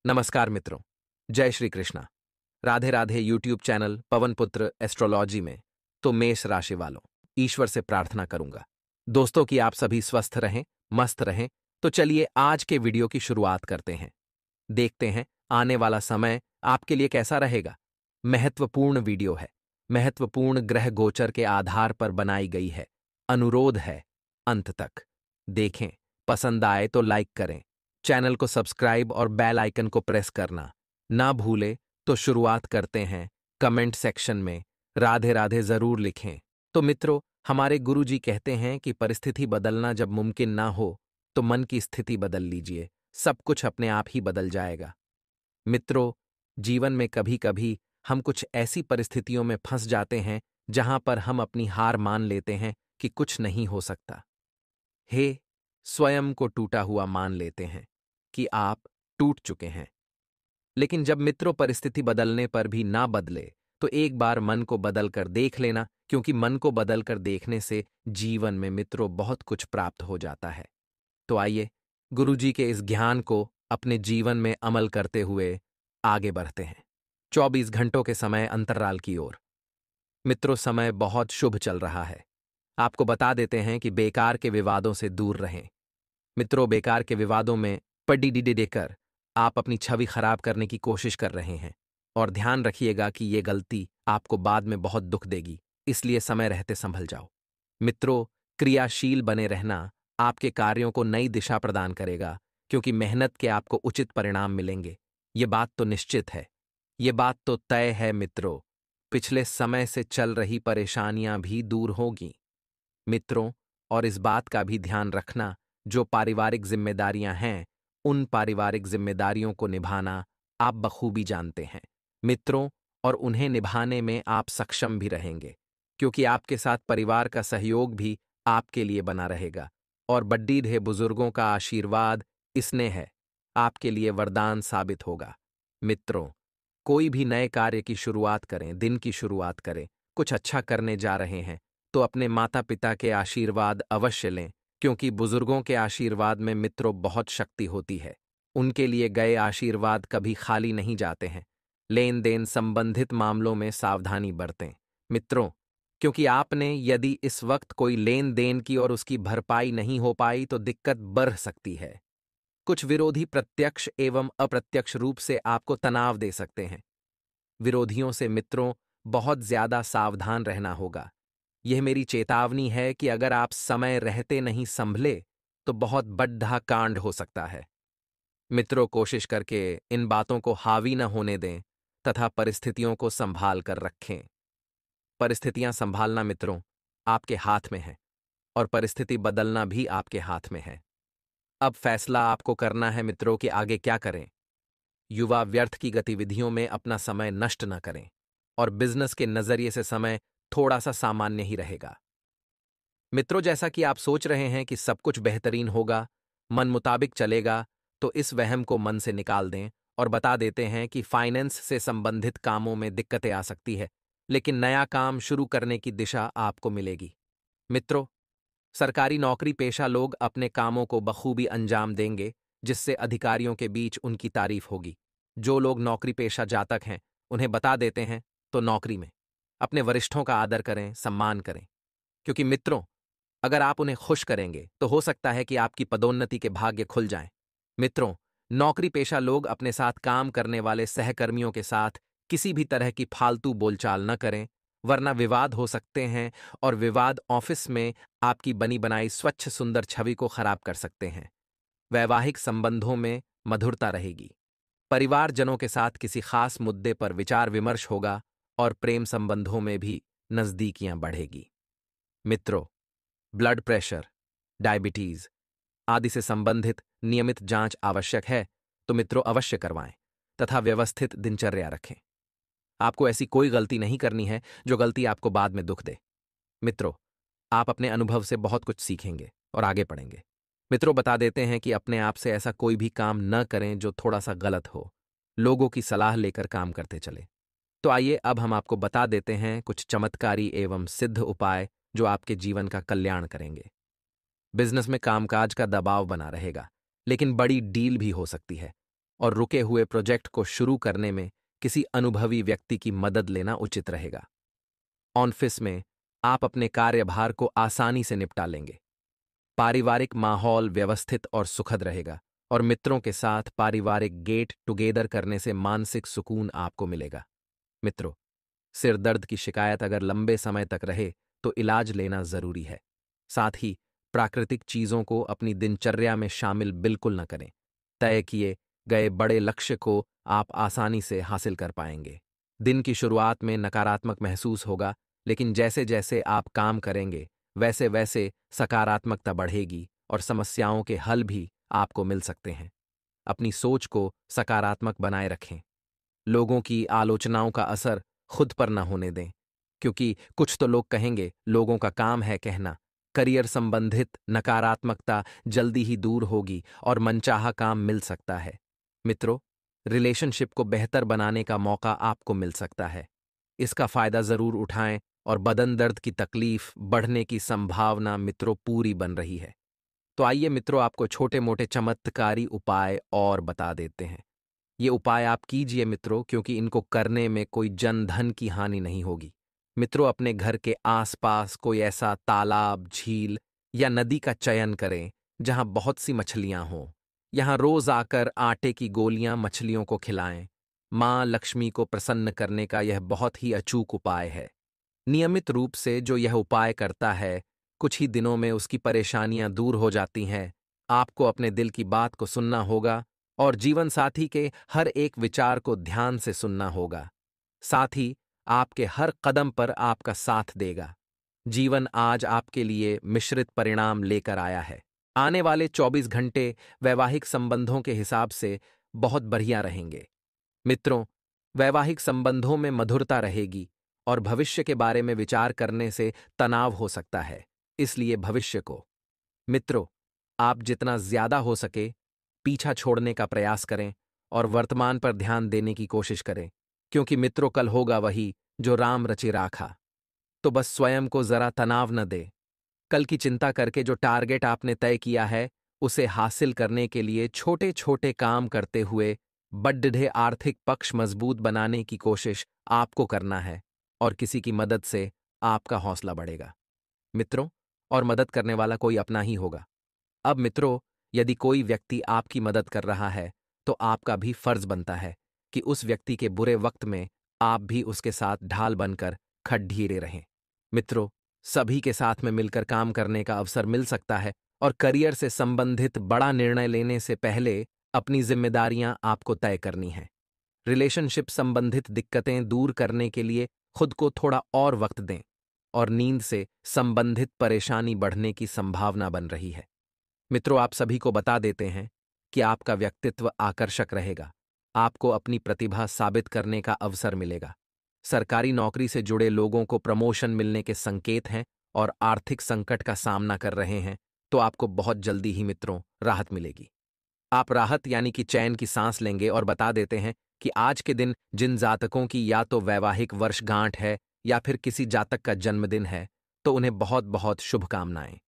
नमस्कार मित्रों। जय श्री कृष्णा। राधे राधे। यूट्यूब चैनल पवन पुत्र एस्ट्रोलॉजी में तो मेष राशि वालों, ईश्वर से प्रार्थना करूंगा दोस्तों कि आप सभी स्वस्थ रहें, मस्त रहें। तो चलिए आज के वीडियो की शुरुआत करते हैं। देखते हैं आने वाला समय आपके लिए कैसा रहेगा। महत्वपूर्ण वीडियो है। महत्वपूर्ण ग्रह गोचर के आधार पर बनाई गई है। अनुरोध है अंत तक देखें। पसंद आए तो लाइक करें, चैनल को सब्सक्राइब और बेल आइकन को प्रेस करना ना भूले। तो शुरुआत करते हैं। कमेंट सेक्शन में राधे राधे जरूर लिखें। तो मित्रों, हमारे गुरुजी कहते हैं कि परिस्थिति बदलना जब मुमकिन ना हो तो मन की स्थिति बदल लीजिए, सब कुछ अपने आप ही बदल जाएगा। मित्रों, जीवन में कभी कभी हम कुछ ऐसी परिस्थितियों में फंस जाते हैं जहां पर हम अपनी हार मान लेते हैं कि कुछ नहीं हो सकता। हे, स्वयं को टूटा हुआ मान लेते हैं कि आप टूट चुके हैं। लेकिन जब मित्रों परिस्थिति बदलने पर भी ना बदले तो एक बार मन को बदल कर देख लेना, क्योंकि मन को बदल कर देखने से जीवन में मित्रों बहुत कुछ प्राप्त हो जाता है। तो आइए गुरुजी के इस ज्ञान को अपने जीवन में अमल करते हुए आगे बढ़ते हैं। 24 घंटों के समय अंतराल की ओर। मित्रों, समय बहुत शुभ चल रहा है। आपको बता देते हैं कि बेकार के विवादों से दूर रहें। मित्रों, बेकार के विवादों में पड़ी देकर आप अपनी छवि खराब करने की कोशिश कर रहे हैं, और ध्यान रखिएगा कि ये गलती आपको बाद में बहुत दुख देगी, इसलिए समय रहते संभल जाओ। मित्रों, क्रियाशील बने रहना आपके कार्यों को नई दिशा प्रदान करेगा, क्योंकि मेहनत के आपको उचित परिणाम मिलेंगे। ये बात तो निश्चित है, ये बात तो तय है मित्रों। पिछले समय से चल रही परेशानियां भी दूर होगी मित्रों। और इस बात का भी ध्यान रखना, जो पारिवारिक जिम्मेदारियां हैं उन पारिवारिक जिम्मेदारियों को निभाना आप बखूबी जानते हैं मित्रों, और उन्हें निभाने में आप सक्षम भी रहेंगे, क्योंकि आपके साथ परिवार का सहयोग भी आपके लिए बना रहेगा। और बड्डीढे बुजुर्गों का आशीर्वाद स्नेह है आपके लिए वरदान साबित होगा। मित्रों, कोई भी नए कार्य की शुरुआत करें, दिन की शुरुआत करें, कुछ अच्छा करने जा रहे हैं तो अपने माता पिता के आशीर्वाद अवश्य लें, क्योंकि बुजुर्गों के आशीर्वाद में मित्रों बहुत शक्ति होती है। उनके लिए गए आशीर्वाद कभी खाली नहीं जाते हैं। लेन देन संबंधित मामलों में सावधानी बरतें मित्रों, क्योंकि आपने यदि इस वक्त कोई लेन देन की और उसकी भरपाई नहीं हो पाई तो दिक्कत बढ़ सकती है। कुछ विरोधी प्रत्यक्ष एवं अप्रत्यक्ष रूप से आपको तनाव दे सकते हैं। विरोधियों से मित्रों बहुत ज्यादा सावधान रहना होगा। यह मेरी चेतावनी है कि अगर आप समय रहते नहीं संभले तो बहुत बड्ढा कांड हो सकता है। मित्रों, कोशिश करके इन बातों को हावी न होने दें तथा परिस्थितियों को संभाल कर रखें। परिस्थितियां संभालना मित्रों आपके हाथ में है, और परिस्थिति बदलना भी आपके हाथ में है। अब फैसला आपको करना है मित्रों कि आगे क्या करें। युवा व्यर्थ की गतिविधियों में अपना समय नष्ट न करें, और बिजनेस के नजरिए से समय थोड़ा सा सामान्य ही रहेगा। मित्रों, जैसा कि आप सोच रहे हैं कि सब कुछ बेहतरीन होगा, मन मुताबिक चलेगा, तो इस वहम को मन से निकाल दें और बता देते हैं कि फाइनेंस से संबंधित कामों में दिक्कतें आ सकती है, लेकिन नया काम शुरू करने की दिशा आपको मिलेगी। मित्रों, सरकारी नौकरी पेशा लोग अपने कामों को बखूबी अंजाम देंगे, जिससे अधिकारियों के बीच उनकी तारीफ होगी। जो लोग नौकरी पेशा जातक हैं उन्हें बता देते हैं तो नौकरी में अपने वरिष्ठों का आदर करें, सम्मान करें, क्योंकि मित्रों अगर आप उन्हें खुश करेंगे तो हो सकता है कि आपकी पदोन्नति के भाग्य खुल जाएं। मित्रों, नौकरी पेशा लोग अपने साथ काम करने वाले सहकर्मियों के साथ किसी भी तरह की फालतू बोलचाल न करें, वरना विवाद हो सकते हैं, और विवाद ऑफिस में आपकी बनी बनाई स्वच्छ सुंदर छवि को खराब कर सकते हैं। वैवाहिक संबंधों में मधुरता रहेगी। परिवारजनों के साथ किसी खास मुद्दे पर विचार विमर्श होगा, और प्रेम संबंधों में भी नजदीकियां बढ़ेगी। मित्रों, ब्लड प्रेशर, डायबिटीज आदि से संबंधित नियमित जांच आवश्यक है, तो मित्रों अवश्य करवाएं तथा व्यवस्थित दिनचर्या रखें। आपको ऐसी कोई गलती नहीं करनी है जो गलती आपको बाद में दुख दे। मित्रों, आप अपने अनुभव से बहुत कुछ सीखेंगे और आगे बढ़ेंगे। मित्रों, बता देते हैं कि अपने आप से ऐसा कोई भी काम न करें जो थोड़ा सा गलत हो। लोगों की सलाह लेकर काम करते चले। तो आइए अब हम आपको बता देते हैं कुछ चमत्कारी एवं सिद्ध उपाय जो आपके जीवन का कल्याण करेंगे। बिजनेस में कामकाज का दबाव बना रहेगा, लेकिन बड़ी डील भी हो सकती है। और रुके हुए प्रोजेक्ट को शुरू करने में किसी अनुभवी व्यक्ति की मदद लेना उचित रहेगा। ऑफिस में आप अपने कार्यभार को आसानी से निपटा लेंगे। पारिवारिक माहौल व्यवस्थित और सुखद रहेगा और मित्रों के साथ पारिवारिक गेट टुगेदर करने से मानसिक सुकून आपको मिलेगा। मित्रों, सिर दर्द की शिकायत अगर लंबे समय तक रहे तो इलाज लेना जरूरी है। साथ ही प्राकृतिक चीजों को अपनी दिनचर्या में शामिल बिल्कुल न करें। तय किए गए बड़े लक्ष्य को आप आसानी से हासिल कर पाएंगे। दिन की शुरुआत में नकारात्मक महसूस होगा, लेकिन जैसे जैसे आप काम करेंगे वैसे वैसे सकारात्मकता बढ़ेगी और समस्याओं के हल भी आपको मिल सकते हैं। अपनी सोच को सकारात्मक बनाए रखें। लोगों की आलोचनाओं का असर खुद पर न होने दें, क्योंकि कुछ तो लोग कहेंगे, लोगों का काम है कहना। करियर संबंधित नकारात्मकता जल्दी ही दूर होगी और मनचाहा काम मिल सकता है। मित्रों, रिलेशनशिप को बेहतर बनाने का मौका आपको मिल सकता है। इसका फायदा जरूर उठाएं और बदन दर्द की तकलीफ बढ़ने की संभावना मित्रों पूरी बन रही है। तो आइए मित्रों, आपको छोटे मोटे चमत्कारी उपाय और बता देते हैं। ये उपाय आप कीजिए मित्रों, क्योंकि इनको करने में कोई जन धन की हानि नहीं होगी। मित्रों, अपने घर के आसपास कोई ऐसा तालाब, झील या नदी का चयन करें जहां बहुत सी मछलियां हों। यहां रोज आकर आटे की गोलियां मछलियों को खिलाएं। मां लक्ष्मी को प्रसन्न करने का यह बहुत ही अचूक उपाय है। नियमित रूप से जो यह उपाय करता है, कुछ ही दिनों में उसकी परेशानियां दूर हो जाती हैं। आपको अपने दिल की बात को सुनना होगा और जीवन साथी के हर एक विचार को ध्यान से सुनना होगा। साथ ही आपके हर कदम पर आपका साथ देगा। जीवन आज आपके लिए मिश्रित परिणाम लेकर आया है। आने वाले 24 घंटे वैवाहिक संबंधों के हिसाब से बहुत बढ़िया रहेंगे। मित्रों, वैवाहिक संबंधों में मधुरता रहेगी और भविष्य के बारे में विचार करने से तनाव हो सकता है। इसलिए भविष्य को मित्रों, आप जितना ज्यादा हो सके पीछा छोड़ने का प्रयास करें और वर्तमान पर ध्यान देने की कोशिश करें, क्योंकि मित्रों कल होगा वही जो राम रचि राखा। तो बस स्वयं को जरा तनाव न दे। कल की चिंता करके जो टारगेट आपने तय किया है उसे हासिल करने के लिए छोटे छोटे काम करते हुए बड्ढे आर्थिक पक्ष मजबूत बनाने की कोशिश आपको करना है और किसी की मदद से आपका हौसला बढ़ेगा। मित्रों, और मदद करने वाला कोई अपना ही होगा। अब मित्रों, यदि कोई व्यक्ति आपकी मदद कर रहा है तो आपका भी फर्ज बनता है कि उस व्यक्ति के बुरे वक्त में आप भी उसके साथ ढाल बनकर खड़ीरे रहें। मित्रों, सभी के साथ में मिलकर काम करने का अवसर मिल सकता है और करियर से संबंधित बड़ा निर्णय लेने से पहले अपनी जिम्मेदारियां आपको तय करनी हैं। रिलेशनशिप संबंधित दिक्कतें दूर करने के लिए खुद को थोड़ा और वक्त दें और नींद से संबंधित परेशानी बढ़ने की संभावना बन रही है। मित्रों, आप सभी को बता देते हैं कि आपका व्यक्तित्व आकर्षक रहेगा। आपको अपनी प्रतिभा साबित करने का अवसर मिलेगा। सरकारी नौकरी से जुड़े लोगों को प्रमोशन मिलने के संकेत हैं और आर्थिक संकट का सामना कर रहे हैं तो आपको बहुत जल्दी ही मित्रों राहत मिलेगी। आप राहत यानी कि चैन की सांस लेंगे और बता देते हैं कि आज के दिन जिन जातकों की या तो वैवाहिक वर्षगांठ है या फिर किसी जातक का जन्मदिन है तो उन्हें बहुत बहुत शुभकामनाएं।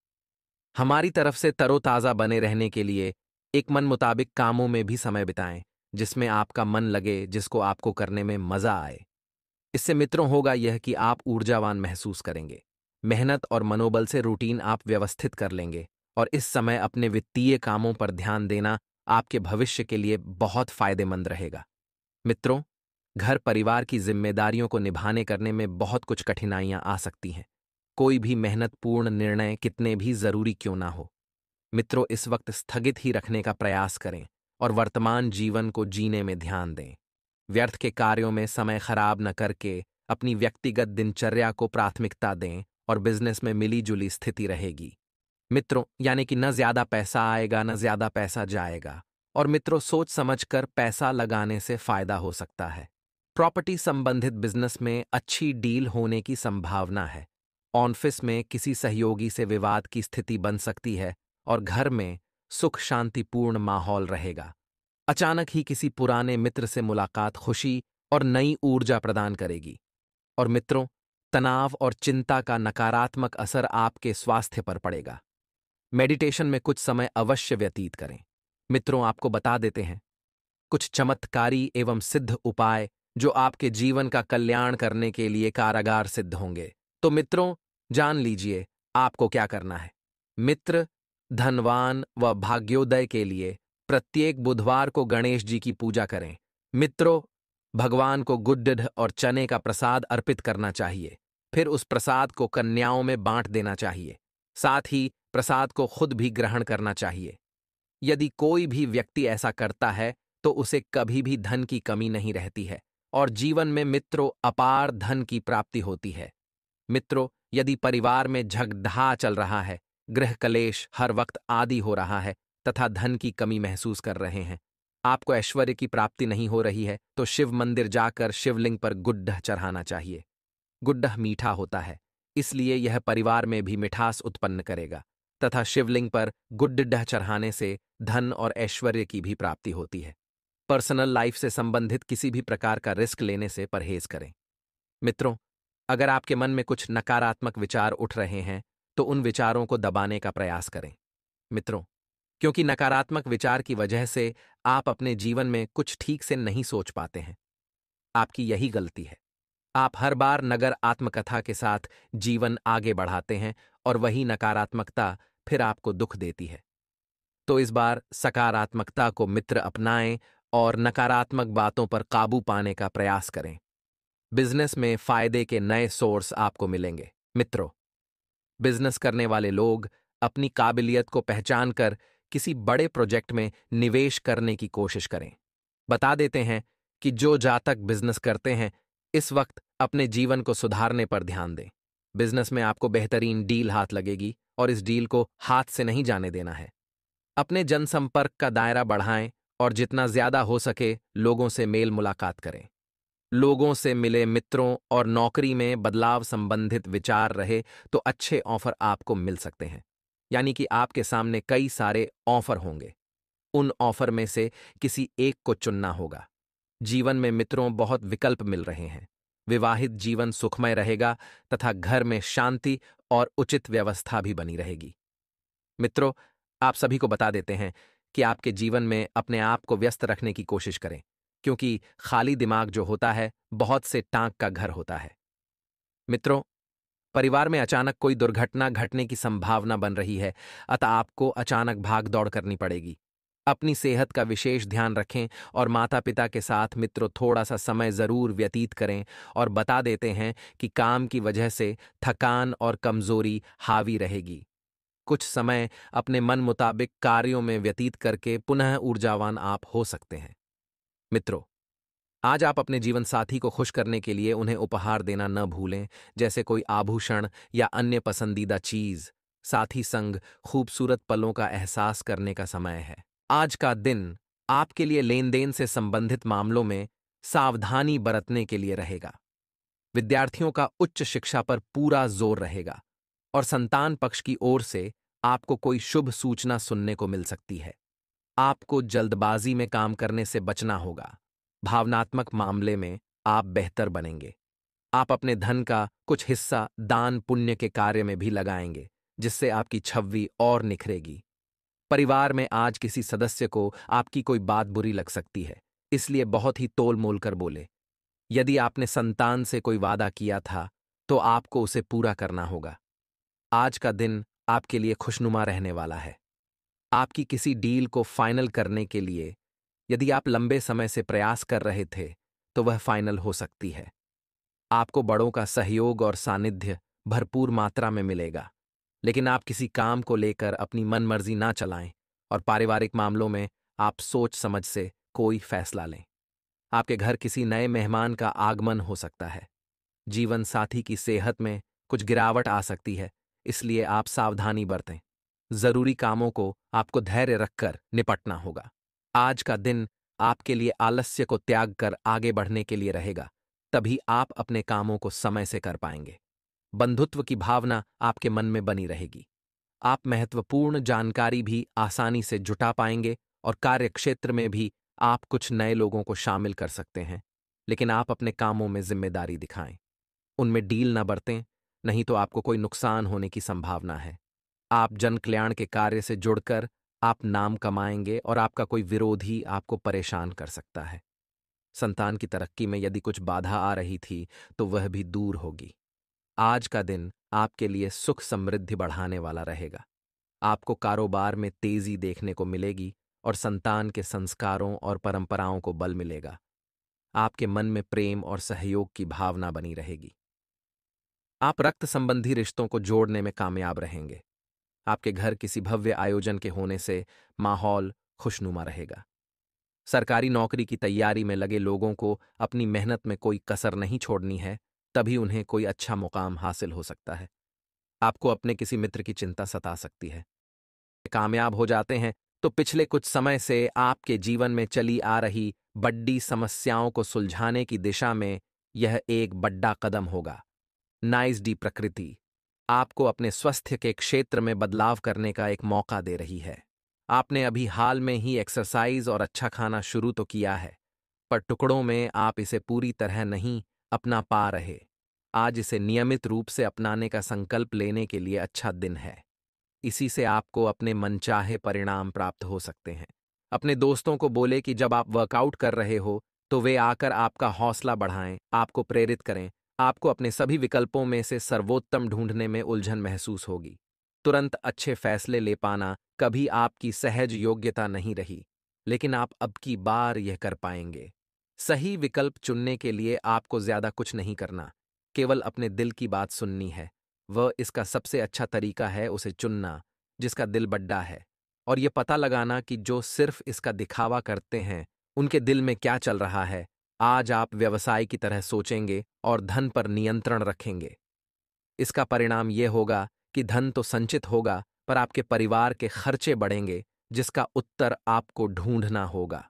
हमारी तरफ से तरोताजा बने रहने के लिए एक मन मुताबिक कामों में भी समय बिताएं, जिसमें आपका मन लगे, जिसको आपको करने में मजा आए। इससे मित्रों होगा यह कि आप ऊर्जावान महसूस करेंगे। मेहनत और मनोबल से रूटीन आप व्यवस्थित कर लेंगे और इस समय अपने वित्तीय कामों पर ध्यान देना आपके भविष्य के लिए बहुत फायदेमंद रहेगा। मित्रों, घर परिवार की जिम्मेदारियों को निभाने करने में बहुत कुछ कठिनाइयां आ सकती हैं। कोई भी मेहनतपूर्ण निर्णय कितने भी जरूरी क्यों ना हो, मित्रों इस वक्त स्थगित ही रखने का प्रयास करें और वर्तमान जीवन को जीने में ध्यान दें। व्यर्थ के कार्यों में समय खराब न करके अपनी व्यक्तिगत दिनचर्या को प्राथमिकता दें और बिजनेस में मिली जुली स्थिति रहेगी। मित्रों, यानी कि न ज्यादा पैसा आएगा न ज्यादा पैसा जाएगा और मित्रों सोच समझकर पैसा लगाने से फायदा हो सकता है। प्रॉपर्टी संबंधित बिजनेस में अच्छी डील होने की संभावना है। ऑफिस में किसी सहयोगी से विवाद की स्थिति बन सकती है और घर में सुख शांतिपूर्ण माहौल रहेगा। अचानक ही किसी पुराने मित्र से मुलाकात खुशी और नई ऊर्जा प्रदान करेगी। और मित्रों, तनाव और चिंता का नकारात्मक असर आपके स्वास्थ्य पर पड़ेगा। मेडिटेशन में कुछ समय अवश्य व्यतीत करें। मित्रों, आपको बता देते हैं कुछ चमत्कारी एवं सिद्ध उपाय जो आपके जीवन का कल्याण करने के लिए कारगर सिद्ध होंगे। तो मित्रों, जान लीजिए आपको क्या करना है। मित्र, धनवान व भाग्योदय के लिए प्रत्येक बुधवार को गणेश जी की पूजा करें। मित्रों, भगवान को गुड़ और चने का प्रसाद अर्पित करना चाहिए। फिर उस प्रसाद को कन्याओं में बांट देना चाहिए। साथ ही प्रसाद को खुद भी ग्रहण करना चाहिए। यदि कोई भी व्यक्ति ऐसा करता है तो उसे कभी भी धन की कमी नहीं रहती है और जीवन में मित्रों अपार धन की प्राप्ति होती है। मित्रों, यदि परिवार में झगड़ा चल रहा है, गृह कलेश हर वक्त आदि हो रहा है तथा धन की कमी महसूस कर रहे हैं, आपको ऐश्वर्य की प्राप्ति नहीं हो रही है, तो शिव मंदिर जाकर शिवलिंग पर गुड्ढ चढ़ाना चाहिए। गुड्ढ मीठा होता है, इसलिए यह परिवार में भी मिठास उत्पन्न करेगा तथा शिवलिंग पर गुड्ढ चढ़ाने से धन और ऐश्वर्य की भी प्राप्ति होती है। पर्सनल लाइफ से संबंधित किसी भी प्रकार का रिस्क लेने से परहेज करें। मित्रों, अगर आपके मन में कुछ नकारात्मक विचार उठ रहे हैं तो उन विचारों को दबाने का प्रयास करें। मित्रों, क्योंकि नकारात्मक विचार की वजह से आप अपने जीवन में कुछ ठीक से नहीं सोच पाते हैं। आपकी यही गलती है। आप हर बार नगर आत्मकथा के साथ जीवन आगे बढ़ाते हैं और वही नकारात्मकता फिर आपको दुख देती है। तो इस बार सकारात्मकता को मित्र अपनाएं और नकारात्मक बातों पर काबू पाने का प्रयास करें। बिजनेस में फायदे के नए सोर्स आपको मिलेंगे। मित्रों, बिजनेस करने वाले लोग अपनी काबिलियत को पहचानकर किसी बड़े प्रोजेक्ट में निवेश करने की कोशिश करें। बता देते हैं कि जो जातक बिजनेस करते हैं इस वक्त अपने जीवन को सुधारने पर ध्यान दें। बिजनेस में आपको बेहतरीन डील हाथ लगेगी और इस डील को हाथ से नहीं जाने देना है। अपने जनसंपर्क का दायरा बढ़ाएं और जितना ज्यादा हो सके लोगों से मेल मुलाकात करें। लोगों से मिले मित्रों और नौकरी में बदलाव संबंधित विचार रहे तो अच्छे ऑफर आपको मिल सकते हैं। यानी कि आपके सामने कई सारे ऑफर होंगे। उन ऑफर में से किसी एक को चुनना होगा। जीवन में मित्रों बहुत विकल्प मिल रहे हैं। विवाहित जीवन सुखमय रहेगा तथा घर में शांति और उचित व्यवस्था भी बनी रहेगी। मित्रों, आप सभी को बता देते हैं कि आपके जीवन में अपने आप को व्यस्त रखने की कोशिश करें, क्योंकि खाली दिमाग जो होता है बहुत से टांक का घर होता है। मित्रों, परिवार में अचानक कोई दुर्घटना घटने की संभावना बन रही है, अतः आपको अचानक भाग दौड़ करनी पड़ेगी। अपनी सेहत का विशेष ध्यान रखें और माता पिता के साथ मित्रों थोड़ा सा समय जरूर व्यतीत करें। और बता देते हैं कि काम की वजह से थकान और कमजोरी हावी रहेगी। कुछ समय अपने मन मुताबिक कार्यों में व्यतीत करके पुनः ऊर्जावान आप हो सकते हैं। मित्रों, आज आप अपने जीवन साथी को खुश करने के लिए उन्हें उपहार देना न भूलें, जैसे कोई आभूषण या अन्य पसंदीदा चीज। साथी संग खूबसूरत पलों का एहसास करने का समय है। आज का दिन आपके लिए लेन देन से संबंधित मामलों में सावधानी बरतने के लिए रहेगा। विद्यार्थियों का उच्च शिक्षा पर पूरा जोर रहेगा और संतान पक्ष की ओर से आपको कोई शुभ सूचना सुनने को मिल सकती है। आपको जल्दबाजी में काम करने से बचना होगा। भावनात्मक मामले में आप बेहतर बनेंगे। आप अपने धन का कुछ हिस्सा दान पुण्य के कार्य में भी लगाएंगे, जिससे आपकी छवि और निखरेगी। परिवार में आज किसी सदस्य को आपकी कोई बात बुरी लग सकती है, इसलिए बहुत ही तोल मोल कर बोले। यदि आपने संतान से कोई वादा किया था तो आपको उसे पूरा करना होगा। आज का दिन आपके लिए खुशनुमा रहने वाला है। आपकी किसी डील को फाइनल करने के लिए यदि आप लंबे समय से प्रयास कर रहे थे तो वह फाइनल हो सकती है। आपको बड़ों का सहयोग और सानिध्य भरपूर मात्रा में मिलेगा, लेकिन आप किसी काम को लेकर अपनी मनमर्जी ना चलाएं और पारिवारिक मामलों में आप सोच समझ से कोई फैसला लें। आपके घर किसी नए मेहमान का आगमन हो सकता है। जीवन साथी की सेहत में कुछ गिरावट आ सकती है, इसलिए आप सावधानी बरतें। जरूरी कामों को आपको धैर्य रखकर निपटना होगा। आज का दिन आपके लिए आलस्य को त्याग कर आगे बढ़ने के लिए रहेगा, तभी आप अपने कामों को समय से कर पाएंगे। बंधुत्व की भावना आपके मन में बनी रहेगी। आप महत्वपूर्ण जानकारी भी आसानी से जुटा पाएंगे और कार्यक्षेत्र में भी आप कुछ नए लोगों को शामिल कर सकते हैं, लेकिन आप अपने कामों में जिम्मेदारी दिखाएं। उनमें डील न बरतें, नहीं तो आपको कोई नुकसान होने की संभावना है। आप जन कल्याण के कार्य से जुड़कर आप नाम कमाएंगे और आपका कोई विरोधी आपको परेशान कर सकता है। संतान की तरक्की में यदि कुछ बाधा आ रही थी तो वह भी दूर होगी। आज का दिन आपके लिए सुख समृद्धि बढ़ाने वाला रहेगा। आपको कारोबार में तेजी देखने को मिलेगी और संतान के संस्कारों और परंपराओं को बल मिलेगा। आपके मन में प्रेम और सहयोग की भावना बनी रहेगी। आप रक्त संबंधी रिश्तों को जोड़ने में कामयाब रहेंगे। आपके घर किसी भव्य आयोजन के होने से माहौल खुशनुमा रहेगा। सरकारी नौकरी की तैयारी में लगे लोगों को अपनी मेहनत में कोई कसर नहीं छोड़नी है, तभी उन्हें कोई अच्छा मुकाम हासिल हो सकता है। आपको अपने किसी मित्र की चिंता सता सकती है। कामयाब हो जाते हैं तो पिछले कुछ समय से आपके जीवन में चली आ रही बड़ी समस्याओं को सुलझाने की दिशा में यह एक बड़ा कदम होगा। नाइस डी प्रकृति आपको अपने स्वास्थ्य के क्षेत्र में बदलाव करने का एक मौका दे रही है। आपने अभी हाल में ही एक्सरसाइज और अच्छा खाना शुरू तो किया है, पर टुकड़ों में आप इसे पूरी तरह नहीं अपना पा रहे। आज इसे नियमित रूप से अपनाने का संकल्प लेने के लिए अच्छा दिन है। इसी से आपको अपने मनचाहे परिणाम प्राप्त हो सकते हैं। अपने दोस्तों को बोले कि जब आप वर्कआउट कर रहे हो तो वे आकर आपका हौसला बढ़ाएं, आपको प्रेरित करें। आपको अपने सभी विकल्पों में से सर्वोत्तम ढूंढने में उलझन महसूस होगी। तुरंत अच्छे फैसले ले पाना कभी आपकी सहज योग्यता नहीं रही, लेकिन आप अब की बार यह कर पाएंगे। सही विकल्प चुनने के लिए आपको ज्यादा कुछ नहीं करना, केवल अपने दिल की बात सुननी है। वह इसका सबसे अच्छा तरीका है उसे चुनना जिसका दिल बड्डा है, और यह पता लगाना कि जो सिर्फ इसका दिखावा करते हैं उनके दिल में क्या चल रहा है। आज आप व्यवसाय की तरह सोचेंगे और धन पर नियंत्रण रखेंगे। इसका परिणाम यह होगा कि धन तो संचित होगा, पर आपके परिवार के खर्चे बढ़ेंगे, जिसका उत्तर आपको ढूंढना होगा।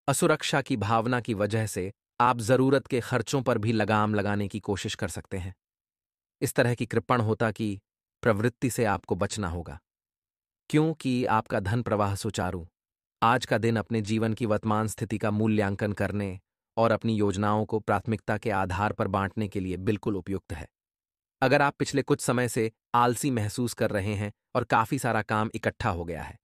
असुरक्षा की भावना की वजह से आप जरूरत के खर्चों पर भी लगाम लगाने की कोशिश कर सकते हैं। इस तरह की कृपणहोता की प्रवृत्ति से आपको बचना होगा, क्योंकि आपका धन प्रवाह सुचारू। आज का दिन अपने जीवन की वर्तमान स्थिति का मूल्यांकन करने और अपनी योजनाओं को प्राथमिकता के आधार पर बांटने के लिए बिल्कुल उपयुक्त है। अगर आप पिछले कुछ समय से आलसी महसूस कर रहे हैं और काफी सारा काम इकट्ठा हो गया है,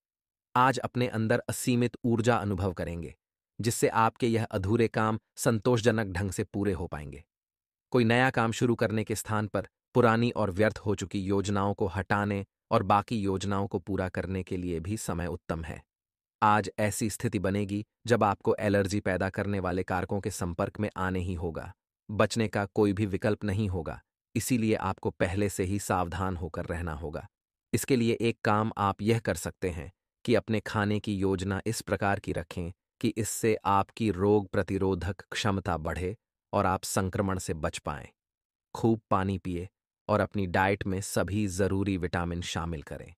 आज अपने अंदर असीमित ऊर्जा अनुभव करेंगे, जिससे आपके यह अधूरे काम संतोषजनक ढंग से पूरे हो पाएंगे। कोई नया काम शुरू करने के स्थान पर पुरानी और व्यर्थ हो चुकी योजनाओं को हटाने और बाकी योजनाओं को पूरा करने के लिए भी समय उत्तम है। आज ऐसी स्थिति बनेगी जब आपको एलर्जी पैदा करने वाले कारकों के संपर्क में आने ही होगा। बचने का कोई भी विकल्प नहीं होगा, इसीलिए आपको पहले से ही सावधान होकर रहना होगा। इसके लिए एक काम आप यह कर सकते हैं कि अपने खाने की योजना इस प्रकार की रखें कि इससे आपकी रोग प्रतिरोधक क्षमता बढ़े और आप संक्रमण से बच पाएं। खूब पानी पिए और अपनी डाइट में सभी जरूरी विटामिन शामिल करें।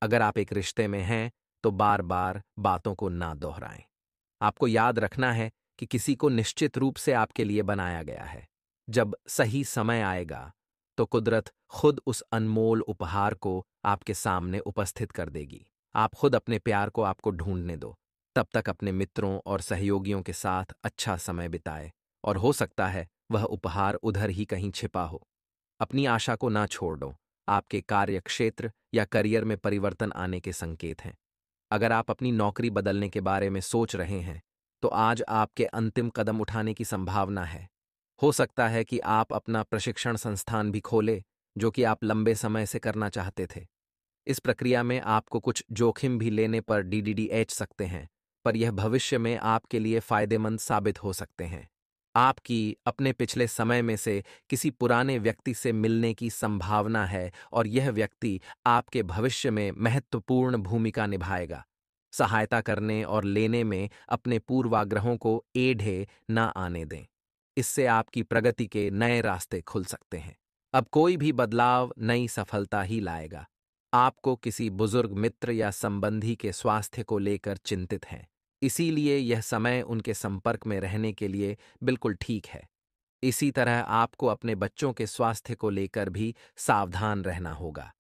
अगर आप एक रिश्ते में हैं तो बार बार बातों को ना दोहराएं। आपको याद रखना है कि किसी को निश्चित रूप से आपके लिए बनाया गया है। जब सही समय आएगा तो कुदरत खुद उस अनमोल उपहार को आपके सामने उपस्थित कर देगी। आप खुद अपने प्यार को आपको ढूंढने दो। तब तक अपने मित्रों और सहयोगियों के साथ अच्छा समय बिताए, और हो सकता है वह उपहार उधर ही कहीं छिपा हो। अपनी आशा को ना छोड़ दो। आपके कार्य क्षेत्र या करियर में परिवर्तन आने के संकेत हैं। अगर आप अपनी नौकरी बदलने के बारे में सोच रहे हैं तो आज आपके अंतिम कदम उठाने की संभावना है। हो सकता है कि आप अपना प्रशिक्षण संस्थान भी खोले, जो कि आप लंबे समय से करना चाहते थे। इस प्रक्रिया में आपको कुछ जोखिम भी लेने पर डीडीडीएच सकते हैं, पर यह भविष्य में आपके लिए फायदेमंद साबित हो सकते हैं। आपकी अपने पिछले समय में से किसी पुराने व्यक्ति से मिलने की संभावना है, और यह व्यक्ति आपके भविष्य में महत्वपूर्ण भूमिका निभाएगा। सहायता करने और लेने में अपने पूर्वाग्रहों को एढ़े ना आने दें। इससे आपकी प्रगति के नए रास्ते खुल सकते हैं। अब कोई भी बदलाव नई सफलता ही लाएगा। आपको किसी बुजुर्ग मित्र या संबंधी के स्वास्थ्य को लेकर चिंतित हैं, इसीलिए यह समय उनके संपर्क में रहने के लिए बिल्कुल ठीक है। इसी तरह आपको अपने बच्चों के स्वास्थ्य को लेकर भी सावधान रहना होगा।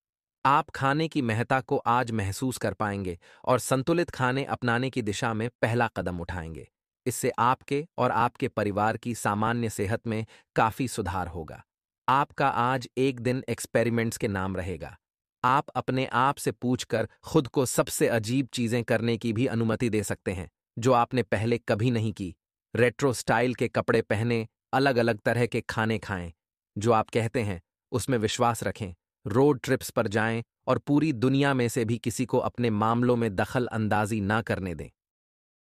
आप खाने की महत्ता को आज महसूस कर पाएंगे और संतुलित खाने अपनाने की दिशा में पहला कदम उठाएंगे। इससे आपके और आपके परिवार की सामान्य सेहत में काफी सुधार होगा। आपका आज एक दिन एक्सपेरिमेंट्स के नाम रहेगा। आप अपने आप से पूछकर खुद को सबसे अजीब चीजें करने की भी अनुमति दे सकते हैं जो आपने पहले कभी नहीं की। रेट्रो स्टाइल के कपड़े पहने, अलग अलग तरह के खाने खाएं, जो आप कहते हैं उसमें विश्वास रखें, रोड ट्रिप्स पर जाएं और पूरी दुनिया में से भी किसी को अपने मामलों में दखल अंदाजी ना करने दें।